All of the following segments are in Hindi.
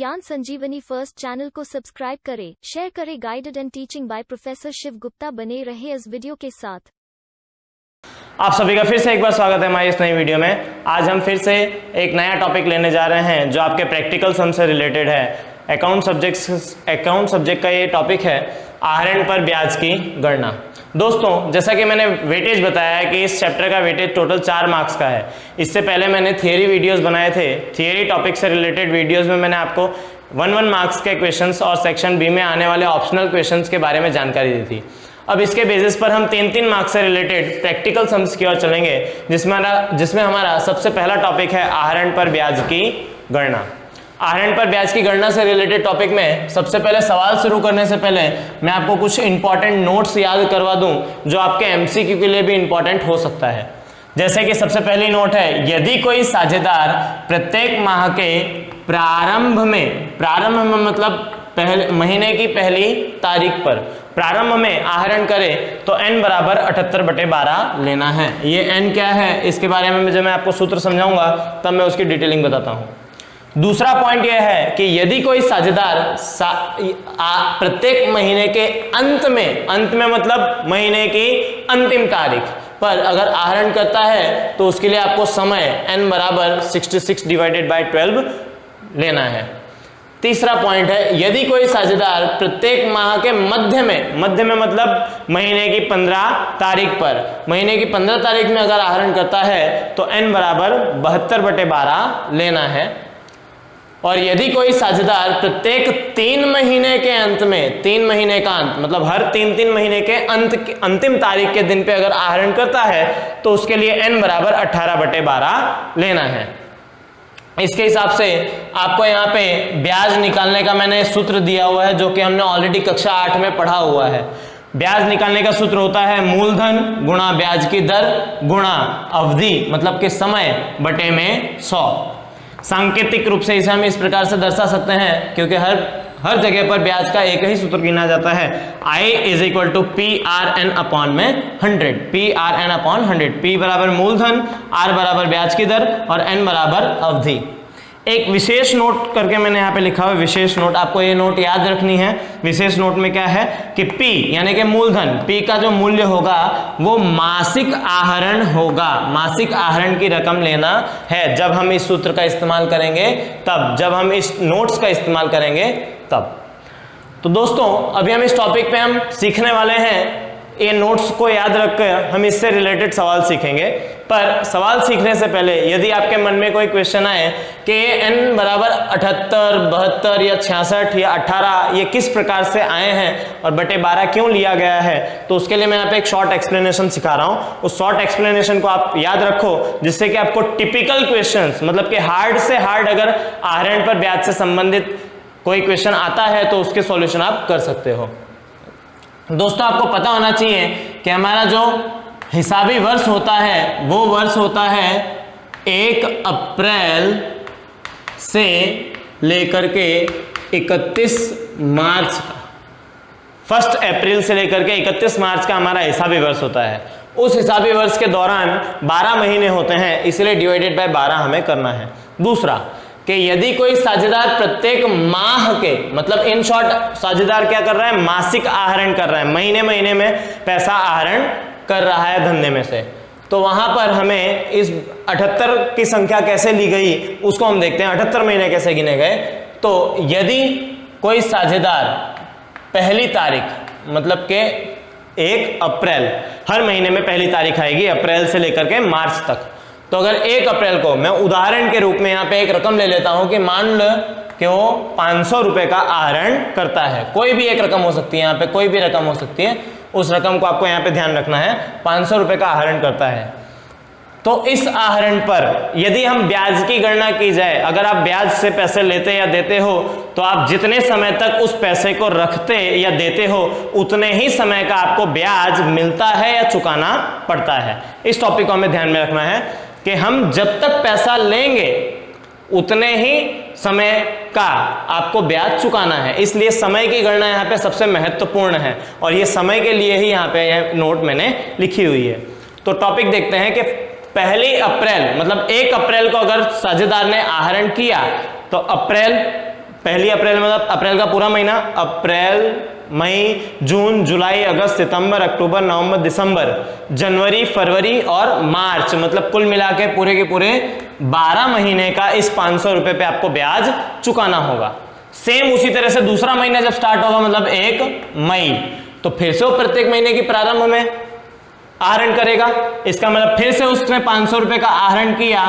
ज्ञान संजीवनी फर्स्ट चैनल को सब्सक्राइब करें, शेयर करें। Guided and teaching by professor Shiv Gupta बने रहे इस वीडियो के साथ। आप सभी का फिर से एक बार स्वागत है हमारी इस नई वीडियो में। आज हम फिर से एक नया टॉपिक लेने जा रहे हैं जो आपके प्रैक्टिकल सम से रिलेटेड है। अकाउंट सब्जेक्ट का ये टॉपिक है आहरण पर ब्याज की गणना। दोस्तों, जैसा कि मैंने वेटेज बताया है कि इस चैप्टर का वेटेज टोटल 4 मार्क्स का है। इससे पहले मैंने थियरी वीडियोस बनाए थे। थियरी टॉपिक से रिलेटेड वीडियोस में मैंने आपको 1 मार्क्स के क्वेश्चंस और सेक्शन बी में आने वाले ऑप्शनल क्वेश्चंस के बारे में जानकारी दी थी। अब इसके बेसिस पर हम 3 मार्क्स से रिलेटेड प्रैक्टिकल सम्स की ओर चलेंगे, जिसमें हमारा सबसे पहला टॉपिक है आहरण पर ब्याज की गणना। आहरण पर ब्याज की गणना से रिलेटेड टॉपिक में सबसे पहले सवाल शुरू करने से पहले मैं आपको कुछ इंपॉर्टेंट नोट्स याद करवा दूं जो आपके एमसीक्यू के लिए भी इंपॉर्टेंट हो सकता है। जैसे कि सबसे पहली नोट है, यदि कोई साझेदार प्रत्येक माह के प्रारंभ में मतलब महीने की पहली तारीख पर प्रारंभ में आहरण करे तो n बराबर 78/12 लेना है। ये n क्या है इसके बारे में जब मैं आपको सूत्र समझाऊंगा तब मैं उसकी डिटेलिंग बताता हूं। दूसरा पॉइंट यह है कि यदि कोई साझेदार प्रत्येक महीने के अंत में मतलब महीने की अंतिम तारीख पर अगर आहरण करता है तो उसके लिए आपको समय n बराबर 66/12 लेना है। तीसरा पॉइंट है, यदि कोई साझेदार प्रत्येक माह के मध्य में मतलब महीने की 15 तारीख में अगर आहरण करता है तो n बराबर 72/12 लेना है। और यदि कोई साझेदार प्रत्येक 3 महीने के अंत में 3 महीने का अंत मतलब हर 3 महीने के अंतिम तारीख के दिन पे अगर आहरण करता है तो उसके लिए n बराबर 18/12 लेना है। इसके हिसाब से आपको यहाँ पे ब्याज निकालने का मैंने सूत्र दिया हुआ है जो कि हमने ऑलरेडी कक्षा 8 में पढ़ा हुआ है। ब्याज निकालने का सूत्र होता है मूलधन गुणा ब्याज की दर गुणा अवधि मतलब कि समय बटे में 100। सांकेतिक रूप से इसे हम इस प्रकार से दर्शा सकते हैं क्योंकि हर जगह पर ब्याज का एक ही सूत्र गिना जाता है, I = PRN/100। PRN/100, P बराबर मूलधन, R बराबर ब्याज की दर और N बराबर अवधि। एक विशेष नोट करके मैंने यहाँ पे लिखा हुआ है, विशेष नोट। आपको ये नोट याद रखनी है। विशेष नोट में क्या है कि P यानी कि मूलधन, P का जो मूल्य होगा वो मासिक आहरण होगा। मासिक आहरण की रकम लेना है जब हम इस सूत्र का इस्तेमाल करेंगे तब, जब हम इस नोट्स का इस्तेमाल करेंगे तब। तो दोस्तों, अभी हम इस टॉपिक पे हम सीखने वाले हैं। ये नोट्स को याद रखकर हम इससे रिलेटेड सवाल सीखेंगे। पर सवाल सीखने से पहले यदि आपके मन में कोई क्वेश्चन आए कि n बराबर 78, 72 या 66 या 18 ये किस प्रकार से आए हैं और बटे 12 क्यों लिया गया है, तो उसके लिए मैं यहाँ पे एक शॉर्ट एक्सप्लेनेशन सिखा रहा हूँ। उस शॉर्ट एक्सप्लेनेशन को आप याद रखो जिससे कि आपको टिपिकल क्वेश्चंस मतलब कि हार्ड से हार्ड अगर आहरण पर ब्याज से संबंधित कोई क्वेश्चन आता है तो उसके सॉल्यूशन आप कर सकते हो। दोस्तों, आपको पता होना चाहिए कि हमारा जो हिसाबी वर्ष होता है वो वर्ष होता है 1 अप्रैल से लेकर के 31 मार्च का। 1 अप्रैल से लेकर के 31 मार्च का हमारा हिसाबी वर्ष होता है। उस हिसाबी वर्ष के दौरान 12 महीने होते हैं, इसलिए डिवाइडेड बाय 12 हमें करना है। दूसरा कि यदि कोई साझेदार प्रत्येक माह के मतलब इन शॉर्ट साझेदार क्या कर रहा है, मासिक आहरण कर रहा है, महीने में पैसा आहरण कर रहा है धंधे में से, तो वहां पर हमें इस 78 की संख्या कैसे ली गई उसको हम देखते हैं। 78 महीने कैसे गिने गए, तो यदि कोई साझेदार पहली तारीख मतलब के 1 अप्रैल, हर महीने में पहली तारीख आएगी अप्रैल से लेकर के मार्च तक, तो अगर 1 अप्रैल को मैं उदाहरण के रूप में यहाँ पे एक रकम ले लेता हूं कि मान लो कि वो 500 रुपए का आहरण करता है। कोई भी एक रकम हो सकती है, यहाँ पे कोई भी रकम हो सकती है, उस रकम को आपको यहाँ पे ध्यान रखना है। 500 रुपए का आहरण करता है तो इस आहरण पर यदि हम ब्याज की गणना की जाए, अगर आप ब्याज से पैसे लेते या देते हो तो आप जितने समय तक उस पैसे को रखते या देते हो उतने ही समय का आपको ब्याज मिलता है या चुकाना पड़ता है। इस टॉपिक को हमें ध्यान में रखना है कि हम जब तक पैसा लेंगे उतने ही समय का आपको ब्याज चुकाना है। इसलिए समय की गणना यहाँ पे सबसे महत्वपूर्ण है और ये समय के लिए ही यहाँ पे यह नोट मैंने लिखी हुई है। तो टॉपिक देखते हैं कि 1 अप्रैल मतलब 1 अप्रैल को अगर साझेदार ने आहरण किया तो अप्रैल पहली अप्रैल मतलब अप्रैल का पूरा महीना, अप्रैल मई जून जुलाई अगस्त सितंबर अक्टूबर नवंबर दिसंबर जनवरी फरवरी और मार्च, मतलब कुल मिला के पूरे के पूरे 12 महीने का इस 500 रुपए पे आपको ब्याज चुकाना होगा। सेम उसी तरह से दूसरा महीना जब स्टार्ट होगा मतलब 1 मई, तो फिर से वो प्रत्येक महीने की प्रारंभ में आहरण करेगा। इसका मतलब फिर से उसने 500 रुपए का आहरण किया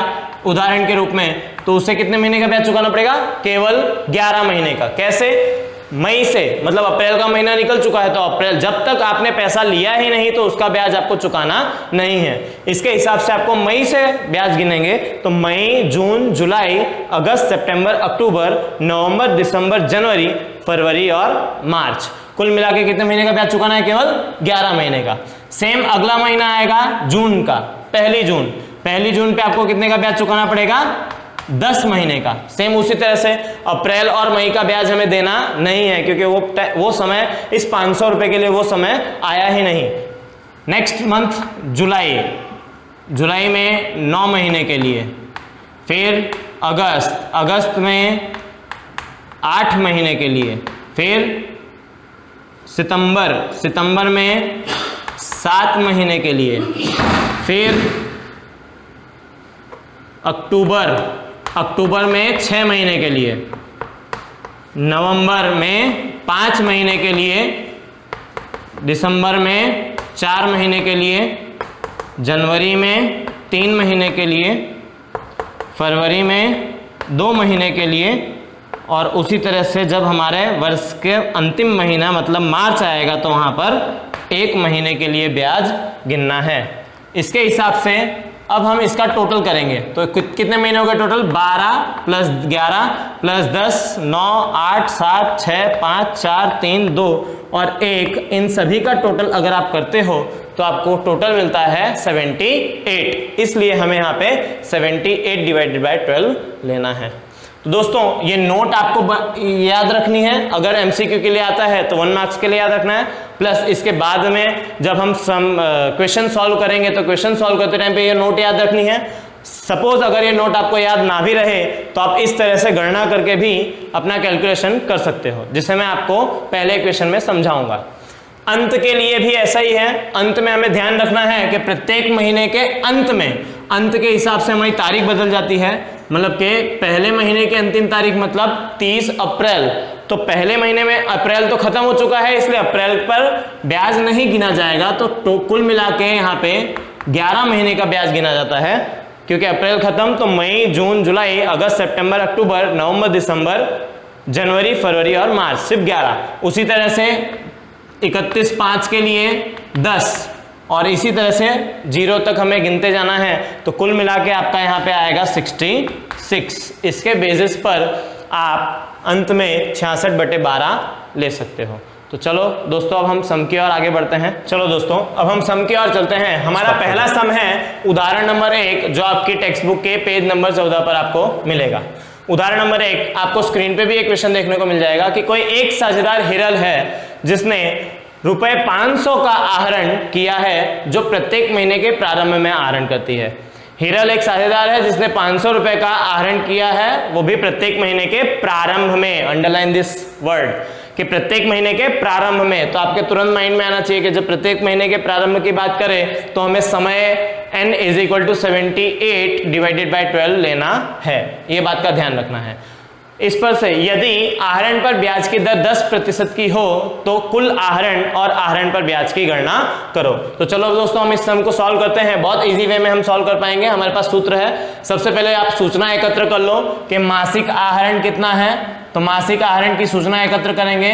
उदाहरण के रूप में, तो उसे कितने महीने का ब्याज चुकाना पड़ेगा? केवल 11 महीने का। कैसे? मई से, मतलब अप्रैल का महीना निकल चुका है तो अप्रैल, जब तक आपने पैसा लिया ही नहीं तो उसका ब्याज आपको चुकाना नहीं है। इसके हिसाब से आपको मई से ब्याज गिनेंगे तो मई जून जुलाई अगस्त सितंबर अक्टूबर नवंबर दिसंबर जनवरी फरवरी और मार्च, कुल मिला के कितने महीने का ब्याज चुकाना है? केवल 11 महीने का। सेम अगला महीना आएगा जून का, पहली जून पे आपको कितने का ब्याज चुकाना पड़ेगा? 10 महीने का। सेम उसी तरह से अप्रैल और मई का ब्याज हमें देना नहीं है क्योंकि वो समय इस 500 रुपए के लिए वो समय आया ही नहीं। नेक्स्ट मंथ जुलाई में 9 महीने के लिए, फिर अगस्त में 8 महीने के लिए, फिर सितंबर में 7 महीने के लिए, फिर अक्टूबर में 6 महीने के लिए, नवंबर में 5 महीने के लिए, दिसंबर में 4 महीने के लिए, जनवरी में 3 महीने के लिए, फरवरी में 2 महीने के लिए, और उसी तरह से जब हमारे वर्ष के अंतिम महीना मतलब मार्च आएगा तो वहाँ पर 1 महीने के लिए ब्याज गिनना है। इसके हिसाब से अब हम इसका टोटल करेंगे तो कितने महीने हो गए टोटल? 12 प्लस 11 प्लस 10 9 8 7 6 5 4 3 2 और 1, इन सभी का टोटल अगर आप करते हो तो आपको टोटल मिलता है 78। इसलिए हमें यहाँ पे 78 डिवाइडेड बाय 12 लेना है। तो दोस्तों ये नोट आपको याद रखनी है, अगर एमसीक्यू के लिए आता है तो 1 मार्क्स के लिए याद रखना है, प्लस इसके बाद में जब हम क्वेश्चन सॉल्व करेंगे तो क्वेश्चन सॉल्व करते टाइम पे ये नोट याद रखनी है। सपोज अगर ये नोट आपको याद ना भी रहे तो आप इस तरह से गणना करके भी अपना कैलकुलेशन कर सकते हो, जिसे मैं आपको पहले क्वेश्चन में समझाऊंगा। अंत के लिए भी ऐसा ही है, अंत में हमें ध्यान रखना है कि प्रत्येक महीने के अंत के हिसाब से हमारी तारीख बदल जाती है, मतलब कि पहले महीने की अंतिम तारीख मतलब 30 अप्रैल, तो पहले महीने में अप्रैल तो खत्म हो चुका है इसलिए अप्रैल पर ब्याज नहीं गिना जाएगा, तो कुल मिला के यहाँ पे 11 महीने का ब्याज गिना जाता है, क्योंकि अप्रैल खत्म तो मई जून जुलाई अगस्त सितंबर अक्टूबर नवंबर दिसंबर जनवरी फरवरी और मार्च सिर्फ 11। उसी तरह से 31/5 के लिए 10 और इसी तरह से 0 तक हमें गिनते जाना है, तो कुल मिला के आपका यहाँ पे आएगा 66। इसके बेसिस पर आप अंत में 66/12 ले सकते हो। तो चलो दोस्तों अब हम सम की ओर आगे बढ़ते हैं। चलो दोस्तों अब हम सम की ओर चलते हैं। हमारा पहला सम है उदाहरण नंबर 1, जो आपकी टेक्स्ट बुक के पेज नंबर 14 पर आपको मिलेगा। उदाहरण नंबर 1, आपको स्क्रीन पे भी एक क्वेश्चन देखने को मिल जाएगा कि कोई एक साझेदार हिरल है जिसने रुपए 500 का आहरण किया है, जो प्रत्येक महीने के प्रारंभ में आहरण करती है। हिरल एक साझेदार है जिसने 500 रुपए का आहरण किया है, वो भी प्रत्येक महीने के प्रारंभ में, अंडरलाइन दिस वर्ड, कि प्रत्येक महीने के प्रारंभ में। तो आपके तुरंत माइंड में आना चाहिए कि जब प्रत्येक महीने के प्रारंभ की बात करें तो हमें समय n = 78 डिवाइडेड बाय 12 लेना है, ये बात का ध्यान रखना है। इस पर से यदि आहरण पर ब्याज की दर 10% की हो तो कुल आहरण और आहरण पर ब्याज की गणना करो। तो चलो दोस्तों हम इस सम को सॉल्व करते हैं। बहुत इजी वे में हम सॉल्व कर पाएंगे। हमारे पास सूत्र है। सबसे पहले आप सूचना एकत्र कर लो कि मासिक आहरण कितना है। तो मासिक आहरण की सूचना एकत्र करेंगे।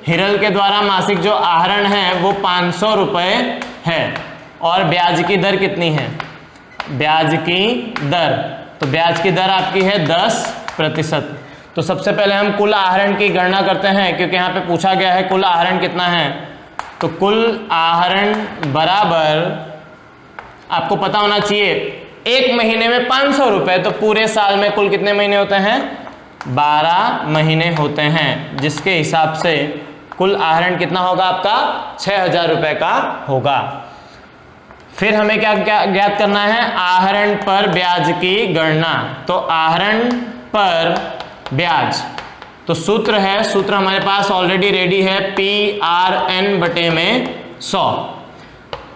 हिरल के द्वारा मासिक जो आहरण है वो 500 रुपए है और ब्याज की दर कितनी है? ब्याज की दर, तो ब्याज की दर आपकी है 10%। तो सबसे पहले हम कुल आहरण की गणना करते हैं, क्योंकि यहाँ पे पूछा गया है कुल आहरण कितना है। तो कुल आहरण बराबर आपको पता होना चाहिए, एक महीने में 500 रुपए, तो पूरे साल में कुल कितने महीने होते हैं? 12 महीने होते हैं, जिसके हिसाब से कुल आहरण कितना होगा आपका? 6000 रुपए का होगा। फिर हमें क्या ज्ञात करना है? आहरण पर ब्याज की गणना। तो आहरण पर ब्याज तो सूत्र है, सूत्र हमारे पास ऑलरेडी रेडी है, PRN बटे में 100।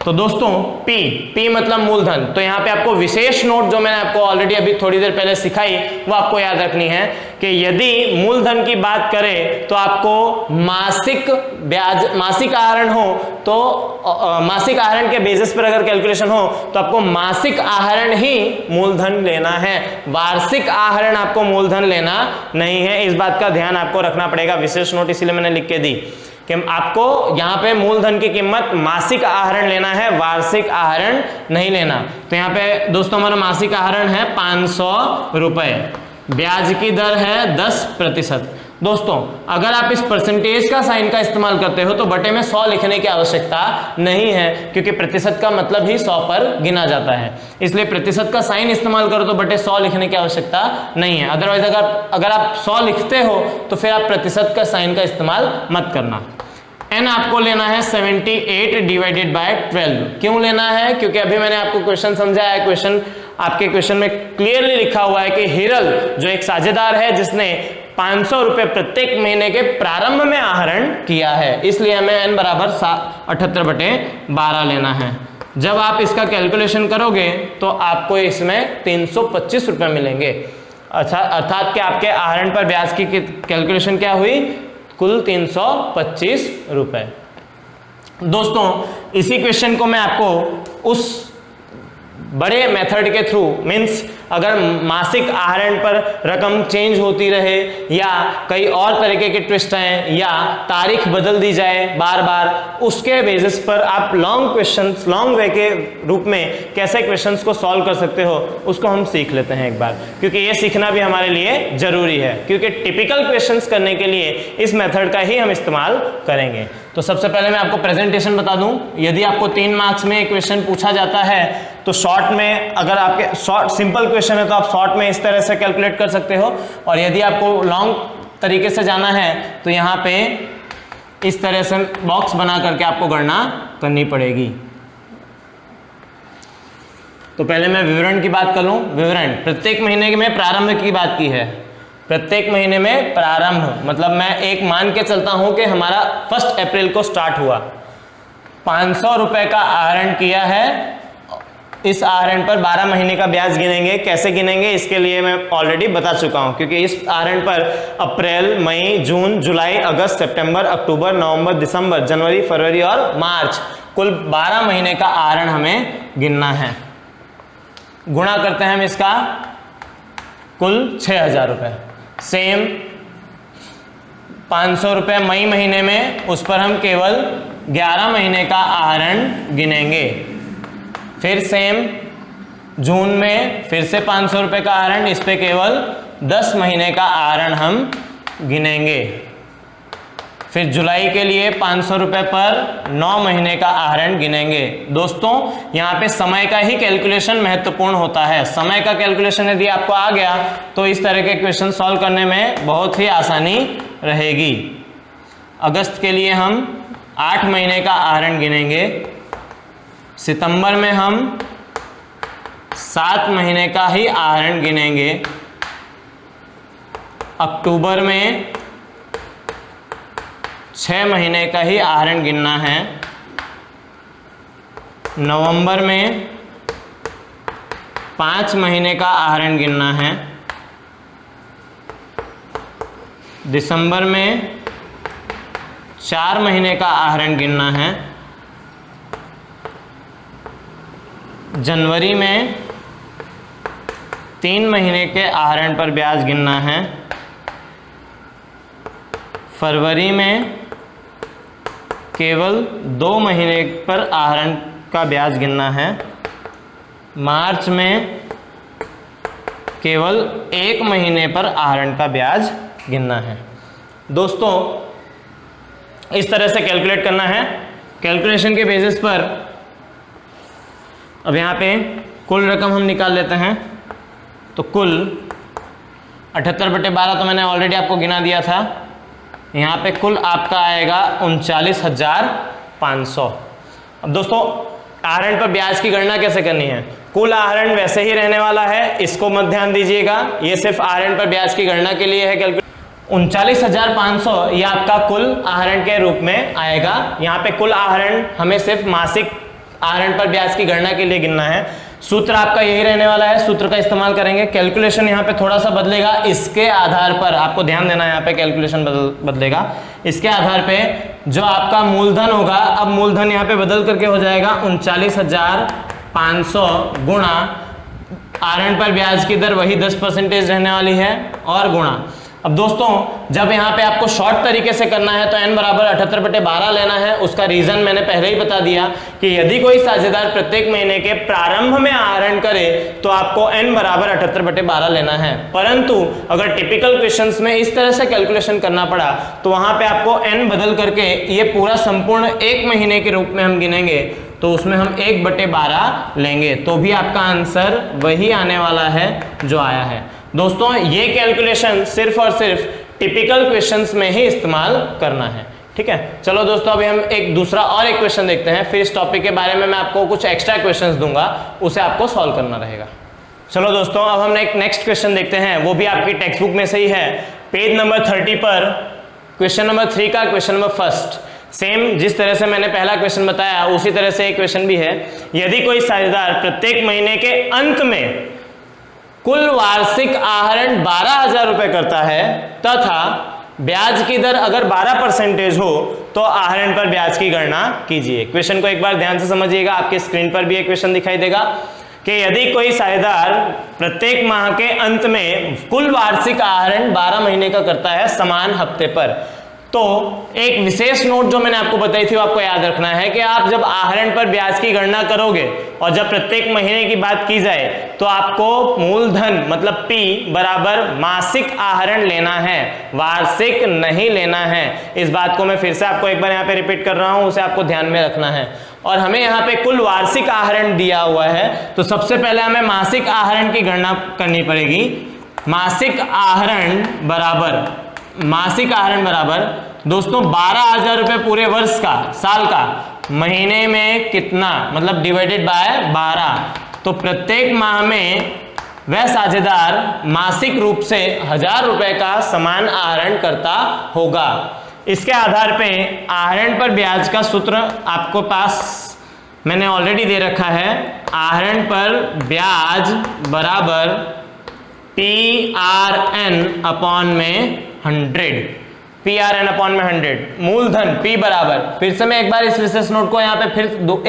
तो दोस्तों P मतलब मूलधन, तो यहाँ पे आपको विशेष नोट जो मैंने आपको ऑलरेडी अभी थोड़ी देर पहले सिखाई वो आपको याद रखनी है कि यदि मूलधन की बात करें तो आपको मासिक ब्याज, मासिक आहरण हो तो मासिक आहरण के बेसिस पर अगर कैलकुलेशन हो तो आपको मासिक आहरण ही मूलधन लेना है, वार्षिक आहरण आपको मूलधन लेना नहीं है। इस बात का ध्यान आपको रखना पड़ेगा, विशेष नोट इसीलिए मैंने लिख के दी कि आपको यहाँ पे मूलधन की कीमत मासिक आहरण लेना है, वार्षिक आहरण नहीं लेना। तो यहाँ पे दोस्तों हमारा मासिक आहरण है 500 रुपए, ब्याज की दर है 10%। दोस्तों अगर आप इस परसेंटेज का साइन का इस्तेमाल करते हो तो बटे में 100 लिखने की आवश्यकता नहीं है, क्योंकि प्रतिशत का मतलब ही 100 पर गिना जाता है, इसलिए प्रतिशत का साइन इस्तेमाल करो तो बटे 100 लिखने की आवश्यकता नहीं है। अदरवाइज अगर आप 100 लिखते हो तो फिर आप प्रतिशत का साइन का इस्तेमाल मत करना। n आपको लेना है 78 डिवाइडेड बाय 12। क्यों लेना है? क्योंकि अभी मैंने आपको क्वेश्चन समझाया है, क्वेश्चन आपके क्वेश्चन में क्लियरली लिखा हुआ है कि हिरल जो एक साझेदार है जिसने 500 रुपए प्रत्येक महीने के प्रारंभ में आहरण किया है, इसलिए हमें n बराबर 78 बटे 12 लेना है। जब आप इसका कैलकुलेशन करोगे तो आपको इसमें 325 रुपए मिलेंगे। अच्छा, अर्थात कि आपके आहरण पर ब्याज की कैलकुलेशन क्या हुई? कुल 325 रुपए। दोस्तों इसी क्वेश्चन को मैं आपको उस बड़े मेथड के थ्रू, मीन्स अगर मासिक आहरण पर रकम चेंज होती रहे या कई और तरीके के ट्विस्ट हैं या तारीख बदल दी जाए बार बार, उसके बेसिस पर आप लॉन्ग क्वेश्चंस, लॉन्ग वे के रूप में कैसे क्वेश्चंस को सॉल्व कर सकते हो उसको हम सीख लेते हैं एक बार, क्योंकि ये सीखना भी हमारे लिए जरूरी है, क्योंकि टिपिकल क्वेश्चंस करने के लिए इस मेथड का ही हम इस्तेमाल करेंगे। तो सबसे पहले मैं आपको प्रेजेंटेशन बता दूं, यदि आपको 3 मार्क्स में क्वेश्चन पूछा जाता है तो शॉर्ट में, अगर आपके शॉर्ट सिंपल क्वेश्चन है तो आप शॉर्ट में इस तरह से कैलकुलेट कर सकते हो, और यदि आपको लॉन्ग तरीके से जाना है तो यहाँ पे इस तरह से बॉक्स बना करके आपको गणना करनी पड़ेगी। तो पहले मैं विवरण की बात कर लूं। विवरण प्रत्येक महीने में प्रारंभ की बात की है, प्रत्येक महीने में प्रारंभ मतलब मैं एक मान के चलता हूं कि हमारा 1 अप्रैल को स्टार्ट हुआ, 500 रुपए का आहरण किया है, इस आहरण पर 12 महीने का ब्याज गिनेंगे। कैसे गिनेंगे इसके लिए मैं ऑलरेडी बता चुका हूं, क्योंकि इस आहरण पर अप्रैल, मई, जून, जुलाई, अगस्त, सितंबर, अक्टूबर, नवंबर, दिसंबर, जनवरी, फरवरी और मार्च, कुल 12 महीने का आहरण हमें गिनना है। गुणा करते हैं हम इसका, कुल 6000 रुपए। सेम 500 रुपए मई महीने में, उस पर हम केवल 11 महीने का आहरण गिनेंगे। फिर सेम जून में फिर से 500 रुपए का आहरण, इस पे केवल 10 महीने का आहरण हम गिनेंगे। फिर जुलाई के लिए 500 रुपए पर 9 महीने का आहरण गिनेंगे। दोस्तों यहाँ पे समय का ही कैलकुलेशन महत्वपूर्ण होता है। समय का कैलकुलेशन यदि आपको आ गया तो इस तरह के क्वेश्चन सॉल्व करने में बहुत ही आसानी रहेगी। अगस्त के लिए हम 8 महीने का आहरण गिनेंगे। सितंबर में हम 7 महीने का ही आहरण गिनेंगे। अक्टूबर में 6 महीने का ही आहरण गिनना है। नवंबर में 5 महीने का आहरण गिनना है। दिसंबर में 4 महीने का आहरण गिनना है। जनवरी में 3 महीने के आहरण पर ब्याज गिनना है। फरवरी में केवल 2 महीने पर आहरण का ब्याज गिनना है। मार्च में केवल 1 महीने पर आहरण का ब्याज गिनना है। दोस्तों इस तरह से कैलकुलेट करना है। कैलकुलेशन के बेसिस पर अब यहाँ पे कुल रकम हम निकाल लेते हैं। तो कुल 78/12 तो मैंने ऑलरेडी आपको गिना दिया था। यहाँ पे कुल आपका आएगा 39,500। अब दोस्तों आहरण पर ब्याज की गणना कैसे करनी है? कुल आहरण वैसे ही रहने वाला है, इसको मत ध्यान दीजिएगा, ये सिर्फ आहरण पर ब्याज की गणना के लिए है कैलकुलेट। 39,500 ये आपका कुल आहरण के रूप में आएगा। यहाँ पे कुल आहरण हमें सिर्फ मासिक आहरण पर ब्याज की गणना के लिए गिनना है। सूत्र आपका यही रहने वाला है, सूत्र का इस्तेमाल करेंगे। कैलकुलेशन यहाँ पे थोड़ा सा बदलेगा, इसके आधार पर आपको ध्यान देना है, यहाँ पे कैलकुलेशन बदलेगा। इसके आधार पे जो आपका मूलधन होगा, अब मूलधन यहाँ पे बदल करके हो जाएगा 39,500 गुणा आहरण पर ब्याज की दर वही 10% रहने वाली है और गुणा। अब दोस्तों जब यहाँ पे आपको शॉर्ट तरीके से करना है तो n बराबर 78/12 लेना है। उसका रीजन मैंने पहले ही बता दिया कि यदि कोई साझेदार प्रत्येक महीने के प्रारंभ में आहरण करे तो आपको n बराबर 78/12 लेना है। परंतु अगर टिपिकल क्वेश्चंस में इस तरह से कैलकुलेशन करना पड़ा तो वहां पे आपको n बदल करके ये पूरा संपूर्ण एक महीने के रूप में हम गिनेंगे तो उसमें हम 1/12 लेंगे, तो भी आपका आंसर वही आने वाला है जो आया है। दोस्तों ये कैलकुलेशन सिर्फ और सिर्फ टिपिकल क्वेश्चंस में ही इस्तेमाल करना है, ठीक है। चलो दोस्तों अभी हम एक दूसरा और एक क्वेश्चन देखते हैं, फिर इस टॉपिक के बारे में मैं आपको कुछ एक्स्ट्रा क्वेश्चंस दूंगा, उसे आपको सॉल्व करना रहेगा। चलो दोस्तों अब हम एक नेक्स्ट क्वेश्चन देखते हैं, वो भी आपकी टेक्स्ट बुक में से ही है। पेज नंबर 30 पर क्वेश्चन नंबर 3 का क्वेश्चन नंबर फर्स्ट, सेम जिस तरह से मैंने पहला क्वेश्चन बताया उसी तरह से एक क्वेश्चन भी है। यदि कोई साझेदार प्रत्येक महीने के अंत में कुल वार्षिक आहरण 12,000 रुपए करता है तथा ब्याज की दर अगर 12% हो तो आहरण पर ब्याज की गणना कीजिए। क्वेश्चन को एक बार ध्यान से समझिएगा, आपके स्क्रीन पर भी एक क्वेश्चन दिखाई देगा कि यदि कोई साझेदार प्रत्येक माह के अंत में कुल वार्षिक आहरण 12 महीने का करता है समान हफ्ते पर, तो एक विशेष नोट जो मैंने आपको बताई थी वो आपको याद रखना है कि आप जब आहरण पर ब्याज की गणना करोगे और जब प्रत्येक महीने की बात की जाए तो आपको मूलधन मतलब P बराबर मासिक आहरण लेना है, वार्षिक नहीं लेना है। इस बात को मैं फिर से आपको एक बार यहाँ पे रिपीट कर रहा हूँ, उसे आपको ध्यान में रखना है। और हमें यहाँ पे कुल वार्षिक आहरण दिया हुआ है तो सबसे पहले हमें मासिक आहरण की गणना करनी पड़ेगी। मासिक आहरण बराबर दोस्तों 12,000 रुपए पूरे वर्ष का, साल का, महीने में कितना मतलब डिवाइडेड बाय 12, तो प्रत्येक माह में वह साझेदार मासिक रूप से 1,000 रुपए का समान आहरण करता होगा। इसके आधार पे आहरण पर ब्याज का सूत्र आपको पास मैंने ऑलरेडी दे रखा है। आहरण पर ब्याज बराबर PRN/100। मूलधन P बराबर, फिर से मैं एक बार इस विशेष नोट को यहाँ पे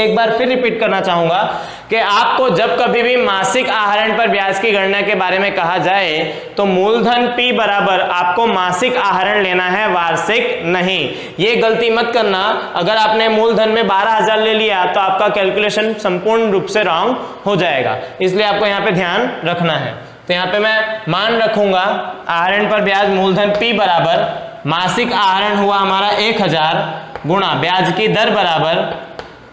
एक बार फिर रिपीट करना चाहूंगा कि आपको जब कभी भी मासिक आहरण पर ब्याज की गणना के बारे में कहा जाए तो मूलधन P बराबर आपको मासिक आहरण लेना है, वार्षिक नहीं। ये गलती मत करना, अगर आपने मूलधन में 12,000 ले लिया तो आपका कैलकुलेशन संपूर्ण रूप से रॉन्ग हो जाएगा, इसलिए आपको यहाँ पे ध्यान रखना है। तो यहाँ पे मैं मान रखूंगा आहरण पर ब्याज मूलधन P बराबर मासिक आहरण हुआ हमारा 1,000 गुणा ब्याज की दर बराबर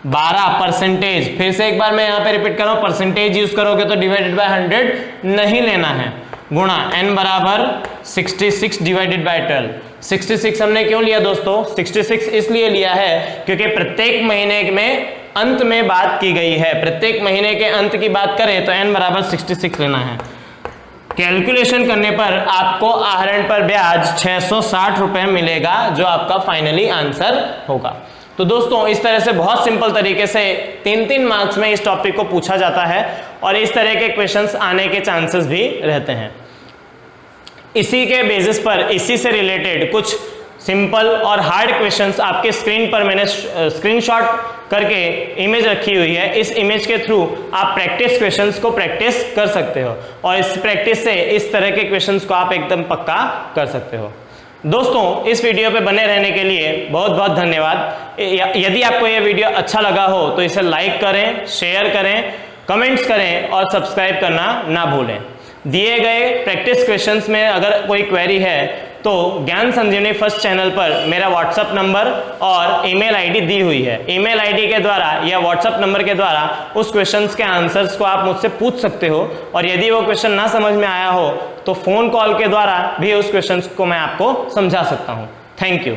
12%। फिर से एक बार मैं यहाँ पे रिपीट कर रहा हूँ, परसेंटेज यूज करोगे तो डिवाइडेड बाय 100 नहीं लेना है, गुणा n बराबर 66 डिवाइडेड बाय 12। 66 हमने क्यों लिया दोस्तों? 66 इसलिए लिया है क्योंकि प्रत्येक महीने में अंत में बात की गई है, प्रत्येक महीने के अंत की बात करें तो n बराबर 66 लेना है। कैलकुलेशन करने पर आपको आहरण पर ब्याज 660 रुपए मिलेगा जो आपका फाइनली आंसर होगा। तो दोस्तों इस तरह से बहुत सिंपल तरीके से 3-3 मार्क्स में इस टॉपिक को पूछा जाता है और इस तरह के क्वेश्चंस आने के चांसेस भी रहते हैं। इसी के बेसिस पर इसी से रिलेटेड कुछ सिंपल और हार्ड क्वेश्चंस आपके स्क्रीन पर मैंने स्क्रीनशॉट करके इमेज रखी हुई है। इस इमेज के थ्रू आप प्रैक्टिस क्वेश्चंस को प्रैक्टिस कर सकते हो और इस प्रैक्टिस से इस तरह के क्वेश्चंस को आप एकदम पक्का कर सकते हो। दोस्तों इस वीडियो पे बने रहने के लिए बहुत बहुत धन्यवाद। यदि आपको यह वीडियो अच्छा लगा हो तो इसे लाइक करें, शेयर करें, कमेंट्स करें और सब्सक्राइब करना ना भूलें। दिए गए प्रैक्टिस क्वेश्चंस में अगर कोई क्वेरी है तो ज्ञान संजीवनी फर्स्ट चैनल पर मेरा व्हाट्सएप नंबर और ईमेल आईडी दी हुई है। ईमेल आईडी के द्वारा या व्हाट्सएप नंबर के द्वारा उस क्वेश्चंस के आंसर्स को आप मुझसे पूछ सकते हो और यदि वो क्वेश्चन ना समझ में आया हो तो फोन कॉल के द्वारा भी उस क्वेश्चंस को मैं आपको समझा सकता हूँ। Thank you.